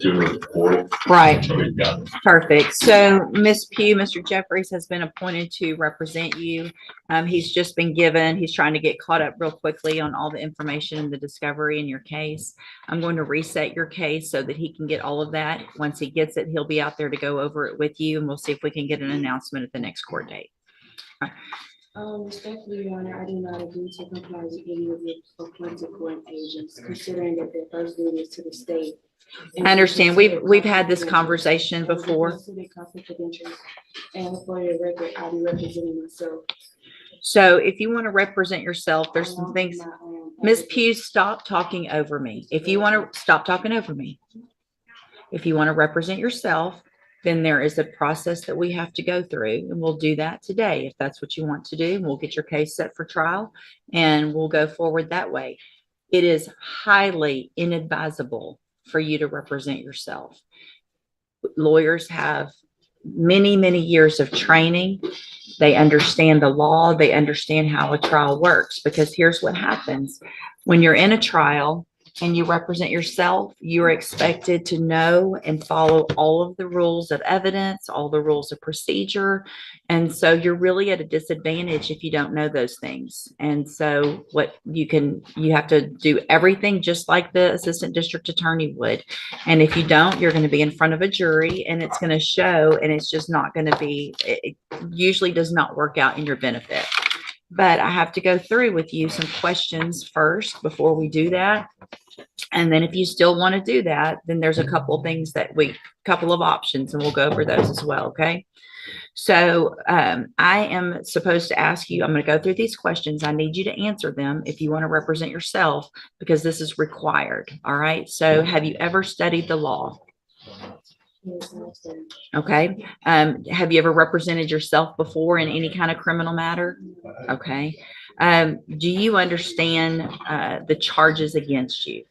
do a report. Right. So we've got Perfect. So Ms. Pugh, Mr. Jeffries has been appointed to represent you. He's just been given, he's trying to get caught up real quickly on all the information and the discovery in your case. I'm going to reset your case so that he can get all of that. Once he gets it, he'll be out there to go over it with you, and we'll see if we can get an announcement at the next court date. Respectfully, Your Honor, I do not agree to comply with any of the appointed court agents, considering that their first duty is to the state. I understand. We've had this conversation before. Conflict of interest, and for the record, I'll be representing myself. So if you want to represent yourself, there's some things. Ms. Pugh, stop talking over me. If you want to stop talking over me, if you want to represent yourself, then there is a process that we have to go through, and we'll do that today. If that's what you want to do, we'll get your case set for trial and we'll go forward that way. It is highly inadvisable for you to represent yourself. Lawyers have many, many years of training. They understand the law. They understand how a trial works, because here's what happens. When you're in a trial and you represent yourself, you're expected to know and follow all of the rules of evidence, all the rules of procedure. And so you're really at a disadvantage if you don't know those things. And so you have to do everything just like the assistant district attorney would. And if you don't, you're going to be in front of a jury, and it's going to show, and it's just not going to be, it usually does not work out in your benefit. But I have to go through with you some questions first before we do that. And then if you still want to do that, then there's a couple of things couple of options, and we'll go over those as well. Okay. So I am supposed to ask you, I'm going to go through these questions. I need you to answer them if you want to represent yourself, because this is required. All right. So have you ever studied the law? Okay. Have you ever represented yourself before in any kind of criminal matter? Okay. Do you understand the charges against you?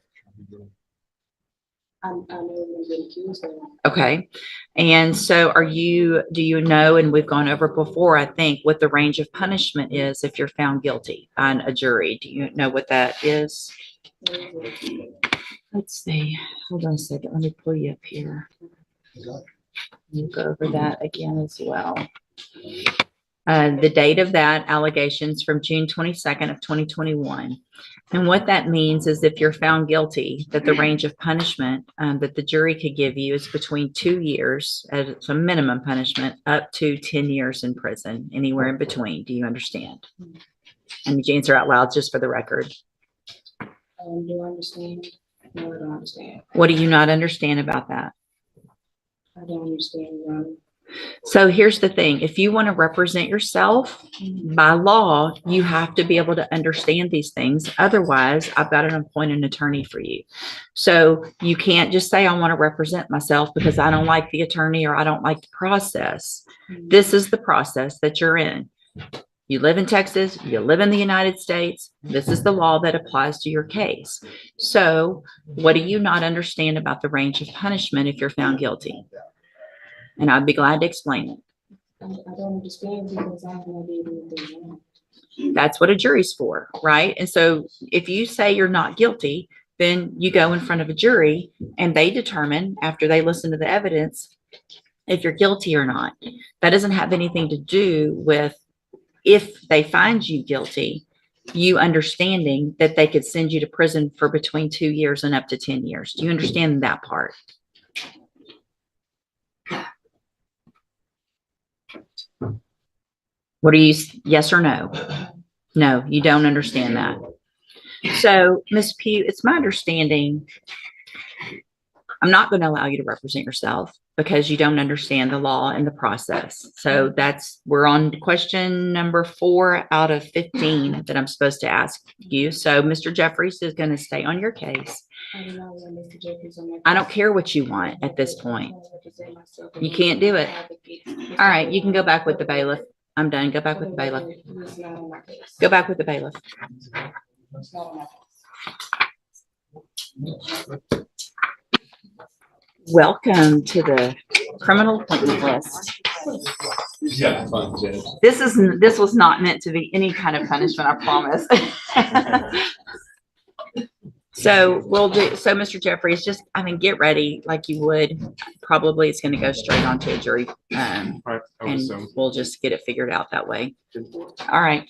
I know I'm being accused of. Okay. And so do you know, and we've gone over before, I think, what the range of punishment is if you're found guilty on a jury? Do you know what that is? Let's see. Hold on a second. Let me pull you up here. We'll go over that again as well. The date of that allegations from June 22nd of 2021. And what that means is if you're found guilty, that the range of punishment that the jury could give you is between 2 years as a minimum punishment up to 10 years in prison, anywhere in between. Do you understand? And did you answer out loud just for the record? Do I understand? No, I don't understand. What do you not understand about that? I don't understand, Your Honor. So here's the thing. If you want to represent yourself by law, you have to be able to understand these things. Otherwise, I've got to appoint an attorney for you. So you can't just say, I want to represent myself because I don't like the attorney or I don't like the process. This is the process that you're in. You live in Texas, you live in the United States. This is the law that applies to your case. So what do you not understand about the range of punishment if you're found guilty? And I'd be glad to explain it. I don't understand because I have no idea anything wrong. That's what a jury's for, right? And so if you say you're not guilty, then you go in front of a jury and they determine, after they listen to the evidence, if you're guilty or not. That doesn't have anything to do with if they find you guilty, you understanding that they could send you to prison for between 2 years and up to 10 years. Do you understand that part? What are you, yes or no? No, you don't understand that. So, Ms. Pugh, it's my understanding, I'm not going to allow you to represent yourself because you don't understand the law and the process. So we're on question number 4 out of 15 that I'm supposed to ask you. So Mr. Jeffries is going to stay on your case. I don't care what you want at this point. You can't do it. All right, you can go back with the bailiff. I'm done. Go back with the bailiff. Go back with the bailiff. Welcome to the criminal appointment list. Yeah, fun, Judge. This was not meant to be any kind of punishment, I promise. So we'll do, so Mr. Jeffries, just, I mean, get ready like you would. Probably it's going to go straight onto a jury. Right, I would And assume. we'll just get it figured out that way. All right.